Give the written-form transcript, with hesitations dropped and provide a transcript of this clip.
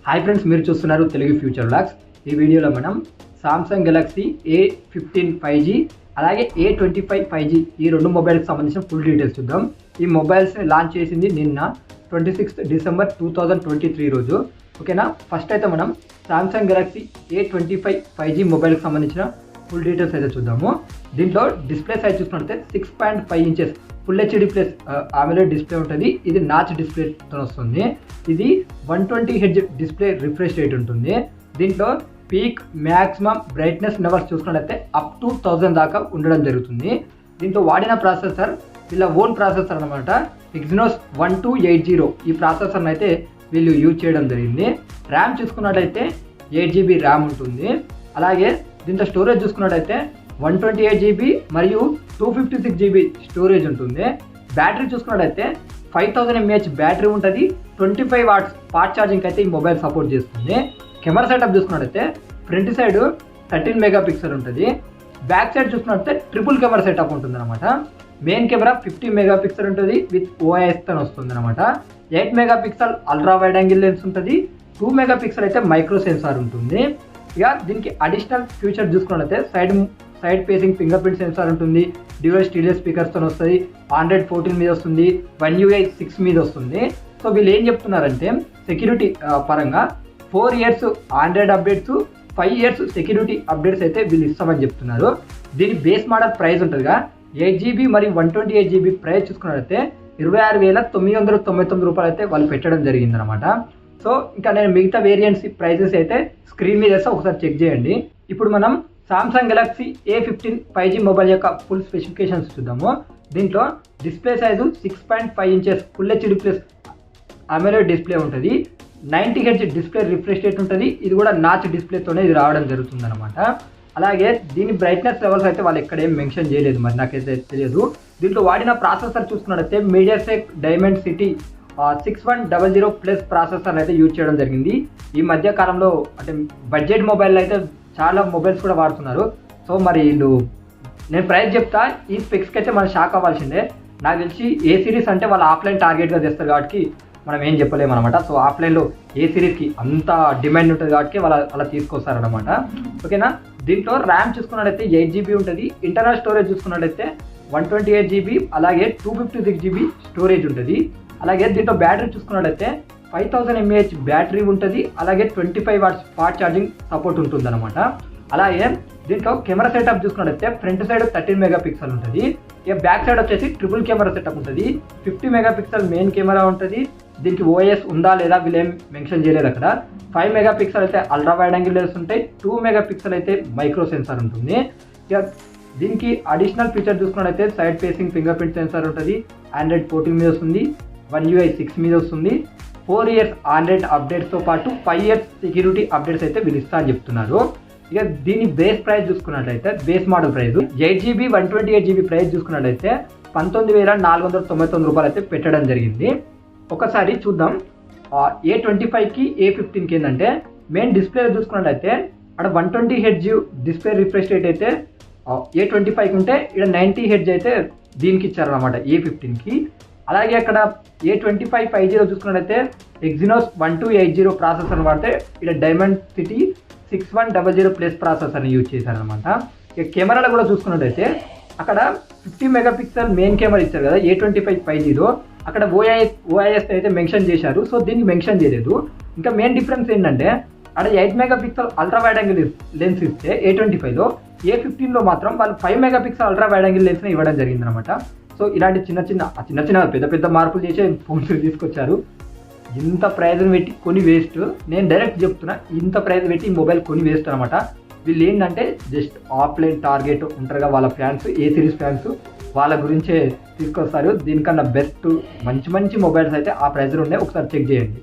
Hi friends, మీరు చూస్తున్నారు Telugu future vlogs. ఈ వీడియోలో మనం సామ్సంగ్ గెలాక్సీ A15 5G అలాగే A25 5G ఈ రెండు మొబైల్కి సంబంధించిన ఫుల్ డీటెయిల్స్ చూద్దాం. ఈ మొబైల్స్ని లాంచ్ చేసింది నిన్న 26 డిసెంబర్ 2023 రోజు. ఓకేనా, ఫస్ట్ అయితే మనం సామ్సంగ్ గెలాక్సీ A25 5G మొబైల్కి సంబంధించిన ఫుల్ డీటెయిల్స్ అయితే చూద్దాము. దీంట్లో డిస్ప్లే సైజ్ చూసుకుంటే 6.5 inches full HD plus AMOLED display ఉంటుంది. ఇది నాచ్ డిస్ప్లేతో వస్తుంది. ఇది 120 హెర్ట్జ్ డిస్ప్లే రిఫ్రెష్ రేట్ ఉంటుంది. దీంట్లో పీక్ మ్యాక్సిమం బ్రైట్నెస్ లెవెల్స్ చూసుకున్నట్లయితే అప్ టు 1000 దాకా ఉండడం జరుగుతుంది. దీంట్లో వాడిన ప్రాసెసర్ వీళ్ళ ఓన్ ప్రాసెసర్ అనమాట, Exynos 1280. ఈ ప్రాసెసర్ని అయితే వీళ్ళు యూజ్ చేయడం జరిగింది. ర్యామ్ చూసుకున్నట్లయితే 8GB ర్యామ్ ఉంటుంది. అలాగే దీంట్లో స్టోరేజ్ చూసుకున్నట్లయితే 128GB మరియు 256GB స్టోరేజ్ ఉంటుంది. బ్యాటరీ చూసుకున్నట్లయితే 5000 mAh బ్యాటరీ ఉంటుంది. 25 వాట్స్ ఫాస్ట్ ఛార్జింగ్ అయితే ఈ మొబైల్ సపోర్ట్ చేస్తుంది. కెమెరా సెటప్ చూసుకున్నట్లయితే ఫ్రంట్ సైడ్ 13 మెగాపిక్సెల్ ఉంటుంది. బ్యాక్ సైడ్ చూసుకున్నట్లయితే ట్రిపుల్ కెమెరా సెటప్ ఉంటుంది అనమాట. మెయిన్ కెమెరా 50 మెగాపిక్సెల్ ఉంటుంది విత్ OIS తో వస్తుంది అనమాట. 8 megapixel ultra wide angle lens ఉంటుంది. 2 మెగాపిక్సెల్ అయితే మైక్రో సెన్సార్ ఉంటుంది. ఇక దీనికి అడిషనల్ ఫీచర్ చూసుకున్నట్లయితే side facing finger print censor ఉంటుంది. డ్యూయల్ స్టీరియో స్పీకర్స్తో వస్తుంది. Android 14 మీద వస్తుంది. One UI 6 మీద వస్తుంది. సో వీళ్ళు ఏం చెప్తున్నారంటే సెక్యూరిటీ పరంగా 4 years Android updates, 5 years security updates అయితే వీళ్ళు ఇస్తామని చెప్తున్నారు. దీని బేస్ మోడల్ ప్రైస్ ఉంటుందిగా 8GB మరియు 128GB ప్రైస్ చూసుకున్నట్లయితే 26,999 రూపాయలు అయితే వాళ్ళు పెట్టడం జరిగిందనమాట. సో ఇంకా నేను మిగతా వేరియంట్స్ ప్రైజెస్ అయితే స్క్రీన్ మీద వేస్తే ఒకసారి చెక్ చేయండి. ఇప్పుడు మనం Samsung Galaxy A15 5G mobile యొక్క ఫుల్ స్పెసిఫికేషన్స్ చూద్దాము. దీంట్లో display size 6.5 inches full HD plus AMOLED display ఉంటుంది. 90 హెర్ట్జ్ డిస్ప్లే రిఫ్రెష్ రేట్ ఉంటుంది. ఇది కూడా నాచ్ డిస్ప్లేతోనే ఇది రావడం జరుగుతుంది అనమాట. అలాగే దీని బ్రైట్నెస్ లెవెల్స్ అయితే వాళ్ళు ఎక్కడ ఏం మెన్షన్ చేయలేదు, మరి నాకైతే తెలియదు. దీంట్లో వాడిన ప్రాసెసర్ చూసుకున్నట్లయితే MediaTek Dimensity 6100 ప్లస్ ప్రాసెసర్ అయితే యూజ్ చేయడం జరిగింది. ఈ మధ్య కాలంలో అంటే బడ్జెట్ మొబైల్ అయితే చాలా మొబైల్స్ కూడా వాడుతున్నారు. సో మరి వీళ్ళు నేను ప్రైస్ చెప్తా, ఈ స్పెక్స్కి అయితే మనం షాక్ అవ్వాల్సిందే. నాకు తెలిసి ఏ సిరీస్ అంటే వాళ్ళు ఆఫ్లైన్ టార్గెట్గా చేస్తారు కాబట్టి మనం ఏం చెప్పలేము అనమాట. సో ఆఫ్లైన్లో ఏ సిరీస్కి అంత డిమాండ్ ఉంటుంది కాబట్టి వాళ్ళు అలా తీసుకొస్తారనమాట. ఓకేనా, దీంట్లో ర్యామ్ చూసుకున్నట్లయితే 8GB ఉంటుంది. ఇంటర్నల్ స్టోరేజ్ చూసుకున్నట్లయితే 128GB అలాగే 256GB స్టోరేజ్ ఉంటుంది. అలాగే దీంట్లో బ్యాటరీ చూసుకున్నట్లయితే 5000 mAh బ్యాటరీ ఉంటుంది. అలాగే 25 వాట్స్ ఫాస్ట్ ఛార్జింగ్ సపోర్ట్ ఉంటుంది అనమాట. అలాగే దీంట్లో కెమెరా సెటప్ చూసుకున్నట్లయితే ఫ్రంట్ సైడ్ 13 మెగాపిక్సెల్ ఉంటుంది. ఇక బ్యాక్ సైడ్ వచ్చేసి ట్రిపుల్ కెమెరా సెటప్ ఉంటుంది. 50 మెగాపిక్సెల్ మెయిన్ కెమెరా ఉంటుంది. దీనికి OIS ఉందా లేదా వీళ్ళు ఏం మెన్షన్ చేయలేదు అక్కడ. 5 మెగాపిక్సెల్ అయితే అల్ట్రా వైడ్ యాంగిల్ లెన్స్ ఉంటాయి. 2 మెగాపిక్సెల్ అయితే మైక్రో సెన్సార్ ఉంటుంది. ఇక దీనికి అడిషనల్ ఫీచర్ చూసుకున్నట్లయితే side facing finger print censor ఉంటుంది. Android 14 మీద వస్తుంది. One UI 6 మీద వస్తుంది. 4 years ఆండ్రాయిడ్ అప్డేట్స్తో పాటు 5 years సెక్యూరిటీ అప్డేట్స్ అయితే వీళ్ళు ఇస్తా అని చెప్తున్నారు. ఇక దీని బేస్ ప్రైస్ చూసుకున్నట్లయితే base model price 8GB 128GB price చూసుకున్నట్లయితే 19,499 రూపాయలు అయితే పెట్టడం జరిగింది. ఒకసారి చూద్దాం A25కి A15కి ఏంటంటే మెయిన్ డిస్ప్లే చూసుకున్నట్లయితే అక్కడ 120 హెర్ట్జ్ డిస్ప్లే రిఫ్రెష్ రేట్ అయితే A25కి ఉంటే ఇక్కడ 90 హెర్ట్జ్ అయితే దీనికి ఇచ్చారనమాట A15కి. అలాగే అక్కడ A25 5Gలో చూసుకున్నట్లయితే Exynos 1280 ప్రాసెసర్ వాడితే ఇక్కడ Dimensity 6100 ప్లస్ ప్రాసెసర్ని యూజ్ చేశారనమాట. ఇక కెమెరాలో కూడా చూసుకున్నట్లయితే అక్కడ 50 మెగాపిక్సెల్ మెయిన్ కెమెరా ఇచ్చారు కదా A25 5Gలో, అక్కడ OIS అయితే మెన్షన్ చేశారు. సో దీన్ని మెన్షన్ చేయలేదు. ఇంకా మెయిన్ డిఫరెన్స్ ఏంటంటే అక్కడ 8 megapixel ultra wide angle lens ఇస్తే A25లో, A15లో మాత్రం వాళ్ళు 5 మెగాపిక్సెల్ అల్ట్రా వైడ్ యాంగిల్ లెన్స్ని ఇవ్వడం జరిగిందనమాట. సో ఇలాంటి చిన్న పెద్ద మార్పులు చేసే ఫోన్స్ తీసుకొచ్చారు. ఇంత ప్రైజ్ని పెట్టి కొని వేస్ట్. నేను డైరెక్ట్ చెప్తున్నా, ఇంత ప్రైజ్ పెట్టి ఈ మొబైల్ కొని వేస్ట్ అనమాట. వీళ్ళు ఏంటంటే జస్ట్ ఆఫ్లైన్ టార్గెట్ ఉంటారుగా వాళ్ళ ఫ్యాన్స్, ఏ సిరీస్ ఫ్యాన్స్, వాళ్ళ గురించే తీసుకొస్తారు. దీనికన్నా బెస్ట్ మంచి మొబైల్స్ అయితే ఆ ప్రైజ్లో ఉన్నాయి. ఒకసారి చెక్ చేయండి.